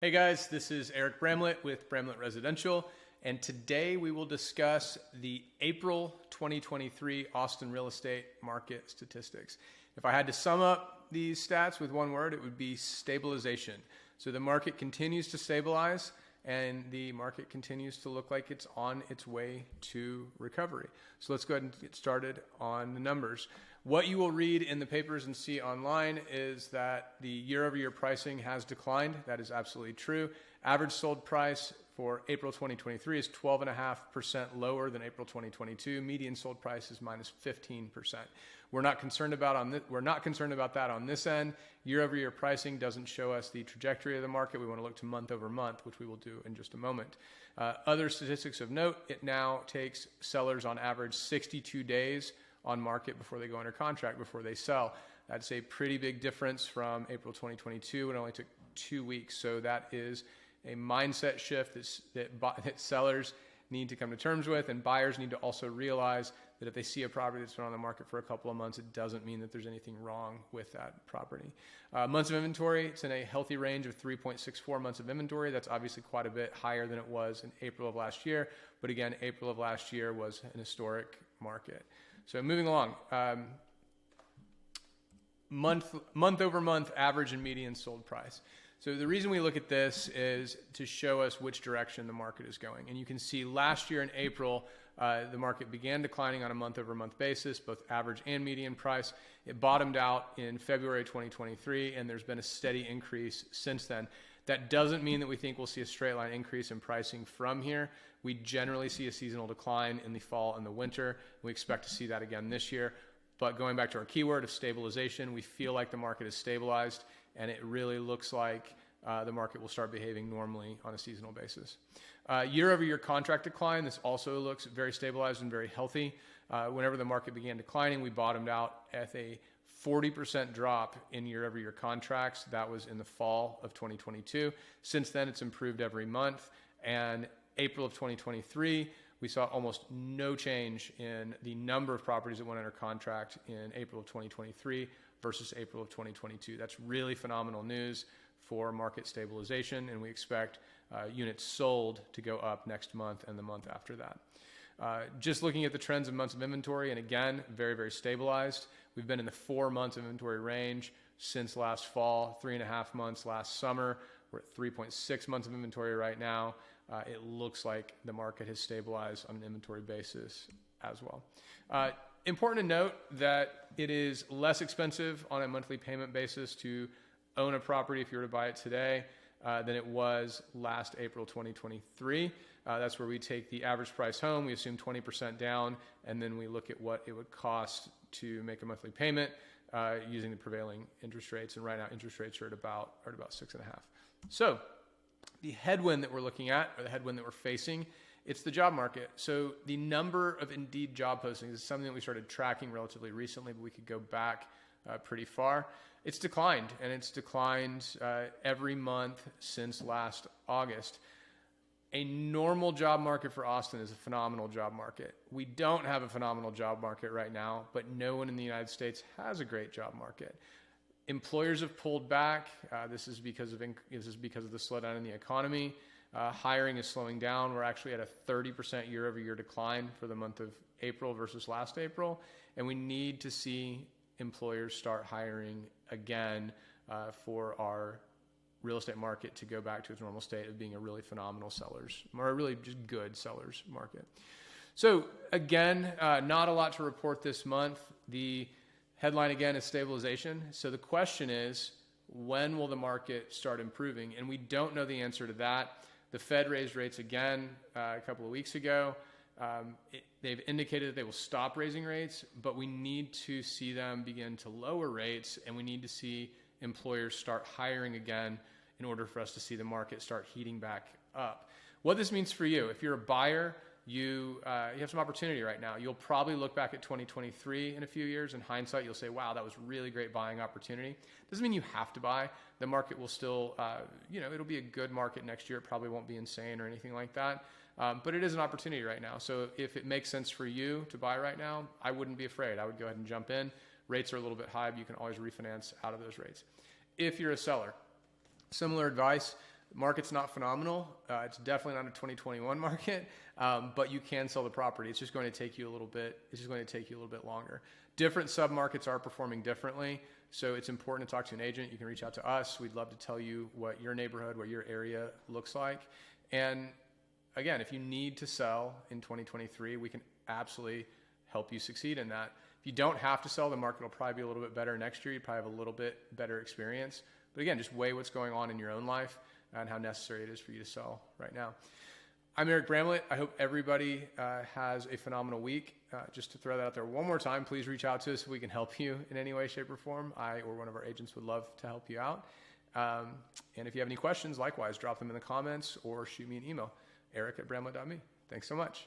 Hey guys, this is Eric Bramlett with Bramlett Residential, and today we will discuss the April 2023 Austin real estate market statistics. If I had to sum up these stats with one word, it would be stabilization. So the market continues to stabilize and the market continues to look like it's on its way to recovery. So let's go ahead and get started on the numbers. What you will read in the papers and see online is that the year-over-year pricing has declined. That is absolutely true. Average sold price for April 2023 is 12.5% lower than April 2022. Median sold price is minus 15%. We're not concerned about that on this end. Year-over-year pricing doesn't show us the trajectory of the market. We want to look to month over month, which we will do in just a moment. Other statistics of note: it now takes sellers on average 62 days on market before they go under contract, before they sell. That's a pretty big difference from April 2022. It only took 2 weeks. So that is a mindset shift that sellers need to come to terms with, and buyers need to also realize that if they see a property that's been on the market for a couple of months, it doesn't mean that there's anything wrong with that property. Months of inventory, it's in a healthy range of 3.64 months of inventory. That's obviously quite a bit higher than it was in April of last year. But again, April of last year was an historic market. So moving along, month over month average and median sold price. So the reason we look at this is to show us which direction the market is going. And you can see last year in April, the market began declining on a month over month basis, both average and median price. It bottomed out in February 2023, and there's been a steady increase since then. That doesn't mean that we think we'll see a straight line increase in pricing from here. We generally see a seasonal decline in the fall and the winter. We expect to see that again this year. But going back to our keyword of stabilization, we feel like the market is stabilized, and it really looks like the market will start behaving normally on a seasonal basis. Year-over-year contract decline, this also looks very stabilized and very healthy. Whenever the market began declining, we bottomed out at a 40% drop in year-over-year contracts. That was in the fall of 2022. Since then, it's improved every month. And April of 2023, we saw almost no change in the number of properties that went under contract in April of 2023 versus April of 2022. That's really phenomenal news for market stabilization, and we expect units sold to go up next month and the month after that. Just looking at the trends of months of inventory, and again, very, very stabilized. We've been in the 4 months of inventory range since last fall, 3.5 months last summer. We're at 3.6 months of inventory right now. It looks like the market has stabilized on an inventory basis as well. Important to note that it is less expensive on a monthly payment basis to own a property if you were to buy it today than it was last April 2023. That's where we take the average price home, we assume 20% down, and then we look at what it would cost to make a monthly payment using the prevailing interest rates. And right now, interest rates are at about 6.5. So the headwind that we're looking at, or the headwind that we're facing, it's the job market. So the number of Indeed job postings is something that we started tracking relatively recently, but we could go back pretty far. It's declined, and it's declined every month since last August. A normal job market for Austin is a phenomenal job market. We don't have a phenomenal job market right now, but no one in the United States has a great job market. Employers have pulled back. This is because of the slowdown in the economy. Hiring is slowing down. We're actually at a 30% year-over-year decline for the month of April versus last April, and we need to see employers start hiring again for our real estate market to go back to its normal state of being a really phenomenal sellers, or a really just good sellers market. So again, not a lot to report this month. The headline again is stabilization. So the question is, when will the market start improving? And we don't know the answer to that. The Fed raised rates again a couple of weeks ago. They've indicated that they will stop raising rates, but we need to see them begin to lower rates, and we need to see employers start hiring again in order for us to see the market start heating back up. What this means for you, if you're a buyer, you have some opportunity right now. You'll probably look back at 2023 in a few years. In hindsight, you'll say, wow, that was really great buying opportunity. Doesn't mean you have to buy. The market will still, it'll be a good market next year. It probably won't be insane or anything like that. But it is an opportunity right now. So if it makes sense for you to buy right now, I wouldn't be afraid. I would go ahead and jump in. Rates are a little bit high, but you can always refinance out of those rates. If you're a seller, similar advice. The market's not phenomenal. It's definitely not a 2021 market, but you can sell the property. It's just going to take you a little bit. It's just going to take you a little bit longer. Different submarkets are performing differently, so it's important to talk to an agent. You can reach out to us. We'd love to tell you what your neighborhood, what your area looks like. And again, if you need to sell in 2023, we can absolutely help you succeed in that. If you don't have to sell, the market will probably be a little bit better next year. You probably have a little bit better experience. But again, just weigh what's going on in your own life and how necessary it is for you to sell right now. I'm Eric Bramlett. I hope everybody has a phenomenal week. Just to throw that out there one more time, please reach out to us if we can help you in any way, shape, or form. I or one of our agents would love to help you out. And if you have any questions, likewise, drop them in the comments or shoot me an email, eric@bramlett.me. Thanks so much.